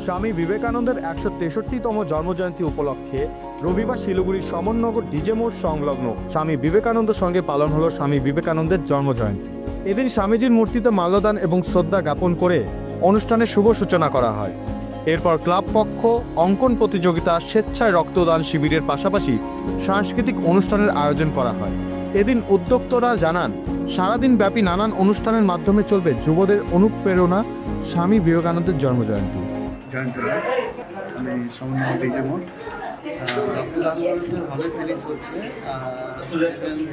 স্বামী বিবেকানন্দের ১৬৩তম জন্মজয়ন্তী উপলক্ষে রবিবার শিলিগুড়ির সমরনগর ডিজে মোড় সংলগ্ন স্বামী বিবেকানন্দ সঙ্গে পালন হলো স্বামী বিবেকানন্দের জন্মজয়ন্তী। এদিন স্বামীজির মূর্তিতে মাল্যদান এবং শ্রদ্ধা জ্ঞাপন করে অনুষ্ঠানের শুভ সূচনা করা হয়। এরপর ক্লাব পক্ষ অঙ্কন প্রতিযোগিতা, স্বেচ্ছায় রক্তদান শিবিরের পাশাপাশি সাংস্কৃতিক অনুষ্ঠানের আয়োজন করা হয়। এদিন উদ্যোক্তারা জানান, সারাদিন ব্যাপী নানান অনুষ্ঠানের মাধ্যমে চলবে যুবদের অনুপ্রেরণা স্বামী বিবেকানন্দের জন্মজয়ন্তী। আমি সমরনগর ডিজে মোড় রক্তদান করতে ভালো ফিলিংস হচ্ছে।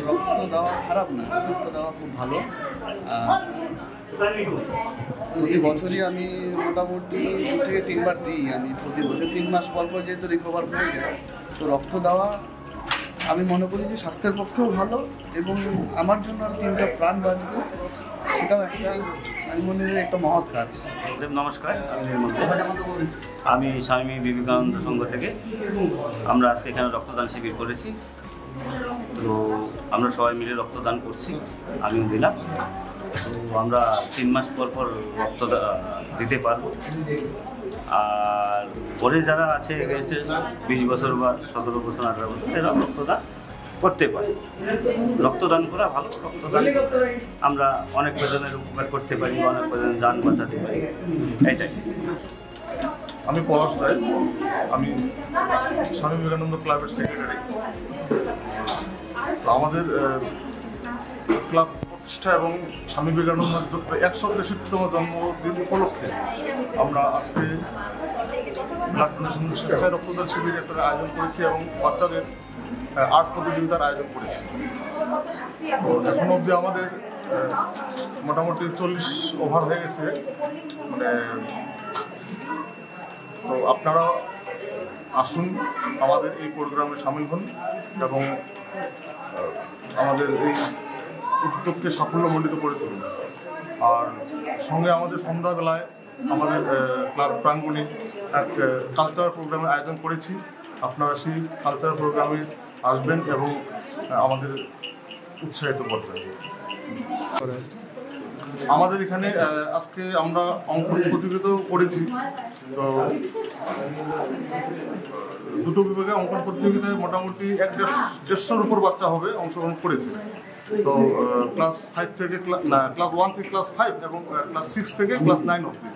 রক্ত দেওয়া খারাপ না, রক্ত দেওয়া খুব ভালো। প্রতি বছরই আমি মোটামুটি 2 থেকে 3 বার দিই। আমি প্রতি বছর 3 মাস পর পর যেহেতু রিকভার হয়ে যায়, তো রক্ত দেওয়া আমি মনে করি যে স্বাস্থ্যের পক্ষেও ভালো এবং আমার জন্য আর 3টা প্রাণ বাঁচবে, সেটাও একটা আমি মনে করি একটা মহৎ কাজ। নমস্কার, আমি স্বামী বিবেকানন্দ সংঘ থেকে আমরা আজকে এখানে রক্তদান শিবির করেছি। তো আমরা সবাই মিলে রক্তদান করছি, আমিও দিলাম। তো আমরা 3 মাস পর পর রক্ত দিতে পারবো। আর পরে যারা আছে 20 বছর বা 17 বছর 18 বছর এরা রক্তদান করতে পারে। রক্তদান করা ভালো। রক্তদান আমরা অনেক প্রয়োজনের উপকার করতে পারি, অনেক প্রয়োজন যান বাঁচাতে পারি, এইটাই। আমি পলাশ রায়, আমি স্বামী বিবেকানন্দ ক্লাবের সেক্রেটারি। আমাদের ক্লাব প্রতিষ্ঠা এবং স্বামী বিবেকানন্দের 163তম জন্মদিন উপলক্ষে আমরা আজকে ব্লাড ডোনেশন স্বেচ্ছায় রক্তদান শিবির একটা আয়োজন করেছি এবং বাচ্চাদের আর্ট প্রতিযোগিতার আয়োজন করেছি। তো এখন অবধি আমাদের মোটামুটি 40 ওভার হয়ে গেছে। মানে তো আপনারা আসুন, আমাদের এই প্রোগ্রামে সামিল হন এবং আমাদের এই উদ্যোগকে সাফল্যমণ্ডিত করে তুলুন। আর সঙ্গে আমাদের সন্ধ্যাবেলায় আমাদের ক্লাব প্রাঙ্গণে এক কালচারাল প্রোগ্রামের আয়োজন করেছি। আপনারা সেই কালচারাল প্রোগ্রামে আসবেন এবং আমাদের উৎসাহিত করবেন। আমাদের এখানে আজকে আমরা অঙ্কন প্রতিযোগিতাও করেছি। তো 2টো বিভাগে অঙ্কন প্রতিযোগিতায় মোটামুটি 150-150-র উপর বাচ্চা হবে অংশগ্রহণ করেছে। তো ক্লাস 1 থেকে ক্লাস 5 এবং ক্লাস 6 থেকে ক্লাস 9 অবধি।